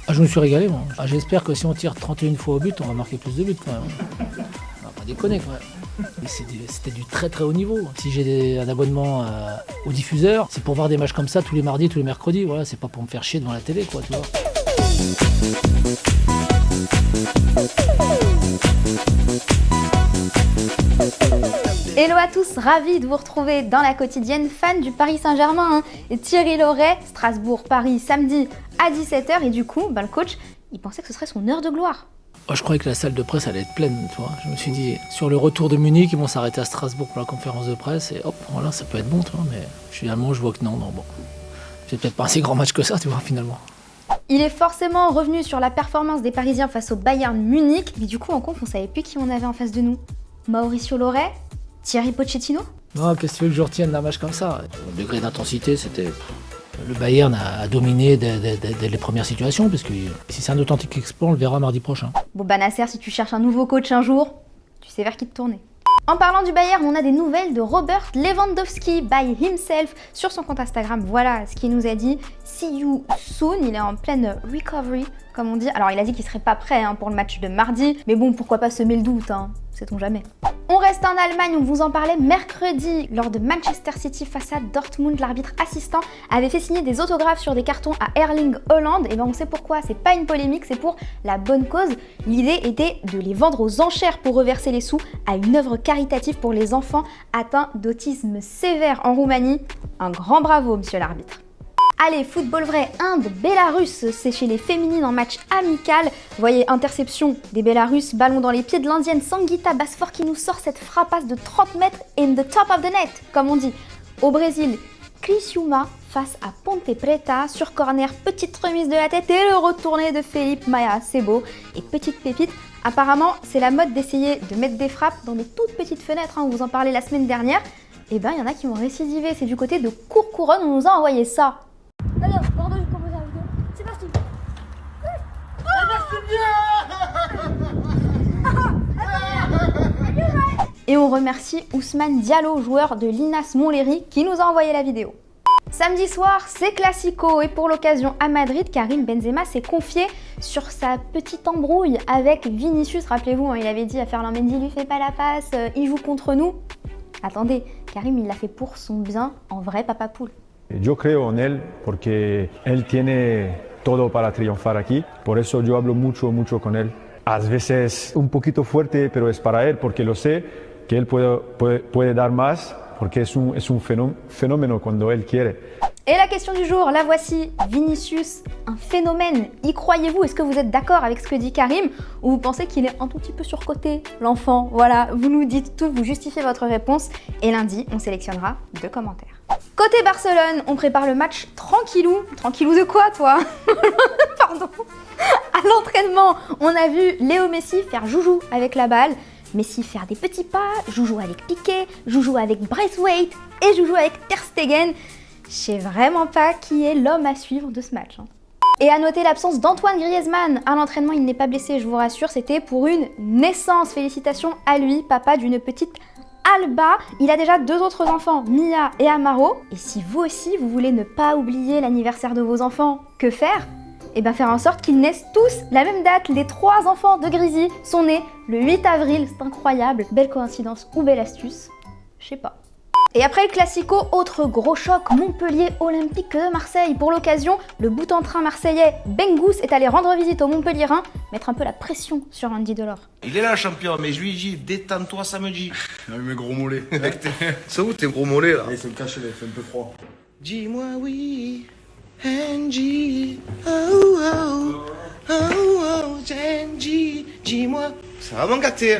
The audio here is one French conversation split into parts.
Ah, je me suis régalé, moi. Ah, j'espère que si on tire 31 fois au but, on va marquer plus de buts quand même. On va pas déconner quand même. C'était du très très haut niveau. Si j'ai un abonnement au diffuseur, c'est pour voir des matchs comme ça tous les mardis, tous les mercredis. Voilà, c'est pas pour me faire chier devant la télé, quoi, tu vois. Hello à tous, ravi de vous retrouver dans la quotidienne fan du Paris Saint-Germain. Et Thierry Laurey, Strasbourg-Paris samedi à 17h et du coup, le coach, il pensait que ce serait son heure de gloire. Oh, je croyais que la salle de presse allait être pleine, tu vois. Je me suis dit, sur le retour de Munich, ils vont s'arrêter à Strasbourg pour la conférence de presse et hop, voilà, ça peut être bon, tu vois. Mais finalement, je vois que non, bon. C'est peut-être pas un si grand match que ça, tu vois, finalement. Il est forcément revenu sur la performance des Parisiens face au Bayern Munich, mais du coup, en conf, on savait plus qui on avait en face de nous. Mauricio Laurey, Thierry Pochettino. Non, qu'est-ce que tu veux que je retienne d'un match comme ça? Le degré d'intensité, c'était... Le Bayern a dominé dès les premières situations, parce que si c'est un authentique exploit, on le verra mardi prochain. Bon, Nasser, si tu cherches un nouveau coach un jour, tu sais vers qui te tourner. En parlant du Bayern, on a des nouvelles de Robert Lewandowski by himself sur son compte Instagram. Voilà ce qu'il nous a dit. See you soon. Il est en pleine recovery, comme on dit. Alors, il a dit qu'il serait pas prêt pour le match de mardi. Mais bon, pourquoi pas semer le doute, sait-on jamais. On reste en Allemagne, on vous en parlait mercredi. Lors de Manchester City face à Dortmund, l'arbitre assistant avait fait signer des autographes sur des cartons à Erling Haaland. Et on sait pourquoi, c'est pas une polémique, c'est pour la bonne cause. L'idée était de les vendre aux enchères pour reverser les sous à une œuvre caritative pour les enfants atteints d'autisme sévère en Roumanie. Un grand bravo, monsieur l'arbitre. Allez, football vrai, Inde-Bélarus, c'est chez les féminines en match amical. Voyez, interception des Bélarusses, ballon dans les pieds de l'Indienne Sangeeta Basfor qui nous sort cette frappasse de 30 mètres in the top of the net, comme on dit. Au Brésil, Criciúma face à Ponte Preta, sur corner, petite remise de la tête et le retourné de Felipe Maia, c'est beau. Et petite pépite, apparemment, c'est la mode d'essayer de mettre des frappes dans des toutes petites fenêtres, on vous en parlait la semaine dernière. Et il y en a qui ont récidivé, c'est du côté de Courcouronne, on nous a envoyé ça. Alors, pardon, je commence la vidéo. C'est parti. Et on remercie Ousmane Diallo, joueur de l'Inas Montlhéry, qui nous a envoyé la vidéo. Samedi soir, c'est Classico et pour l'occasion à Madrid, Karim Benzema s'est confié sur sa petite embrouille avec Vinicius. Rappelez-vous, il avait dit à Ferland Mendy, lui fait pas la passe, il joue contre nous. Attendez, Karim, il l'a fait pour son bien, en vrai papa poule. Yo creo en él porque él tiene todo para triunfar aquí. Por eso yo hablo mucho con él. A veces un poquito fuerte, pero es para él porque lo sé que él puede dar más porque es un fenómeno cuando él quiere. Et la question du jour, la voici. Vinicius, un phénomène. Y croyez-vous? Est-ce que vous êtes d'accord avec ce que dit Karim? Ou vous pensez qu'il est un tout petit peu surcoté, l'enfant? Voilà, vous nous dites tout, vous justifiez votre réponse. Et lundi, on sélectionnera 2 commentaires. Côté Barcelone, on prépare le match tranquillou. Tranquillou de quoi, toi? Pardon. À l'entraînement, on a vu Léo Messi faire joujou avec la balle. Messi faire des petits pas, joujou avec Piqué, joujou avec Braithwaite et joujou avec Ter Stegen. Je sais vraiment pas qui est l'homme à suivre de ce match. Et à noter l'absence d'Antoine Griezmann. À l'entraînement, il n'est pas blessé, je vous rassure, c'était pour une naissance. Félicitations à lui, papa d'une petite Alba. Il a déjà 2 autres enfants, Mia et Amaro. Et si vous aussi, vous voulez ne pas oublier l'anniversaire de vos enfants, que faire? Faire en sorte qu'ils naissent tous la même date. Les 3 enfants de Grisi sont nés le 8 avril, c'est incroyable. Belle coïncidence ou belle astuce, je sais pas. Et après le Classico, autre gros choc, Montpellier Olympique de Marseille. Pour l'occasion, le bout en train marseillais Bengus est allé rendre visite aux Montpellierins, mettre un peu la pression sur Andy Delors. Il est là, champion, mais je lui dis, détends-toi samedi. Avec mes gros mollets. C'est où tes gros mollets là? Il se me cache, il fait un peu froid. Dis-moi oui, Angie. Oh oh, oh oh, Angie. Dis-moi. Ça va mon gâté.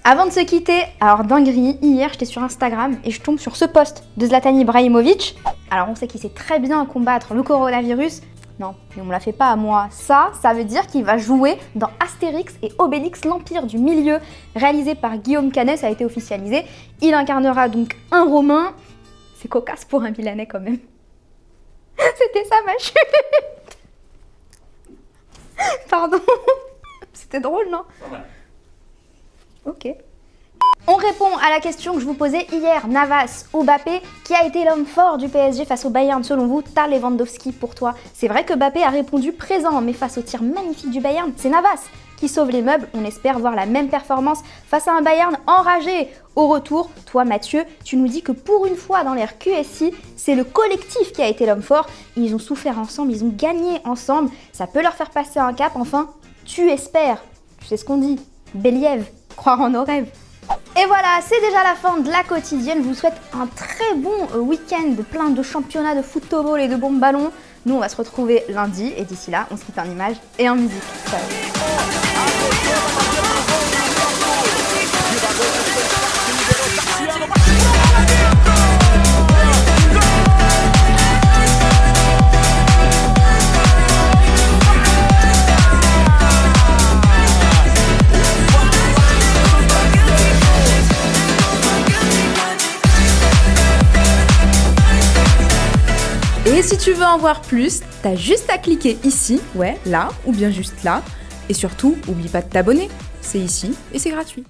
Avant de se quitter, alors dinguerie, hier j'étais sur Instagram et je tombe sur ce post de Zlatan Ibrahimovic. Alors on sait qu'il sait très bien combattre le coronavirus. Non, mais on me la fait pas à moi. Ça veut dire qu'il va jouer dans Astérix et Obélix, l'Empire du Milieu, réalisé par Guillaume Canet, ça a été officialisé. Il incarnera donc un Romain. C'est cocasse pour un Milanais quand même. C'était ça ma chute. Pardon. C'était drôle, non? Ok. On répond à la question que je vous posais hier, Navas ou Mbappé, qui a été l'homme fort du PSG face au Bayern selon vous? T'as Lewandowski pour toi. C'est vrai que Mbappé a répondu présent, mais face au tir magnifique du Bayern, c'est Navas qui sauve les meubles. On espère voir la même performance face à un Bayern enragé. Au retour, toi Mathieu, tu nous dis que pour une fois dans l'ère QSI, c'est le collectif qui a été l'homme fort. Ils ont souffert ensemble, ils ont gagné ensemble. Ça peut leur faire passer un cap, enfin, tu espères. Tu sais ce qu'on dit, Believ, croire en nos rêves. Et voilà, c'est déjà la fin de la quotidienne. Je vous souhaite un très bon week-end, plein de championnats de football et de bons ballons. Nous, on va se retrouver lundi et d'ici là, on se quitte en images et en musique. Ciao. Et si tu veux en voir plus, t'as juste à cliquer ici, ouais, là, ou bien juste là. Et surtout, oublie pas de t'abonner. C'est ici et c'est gratuit.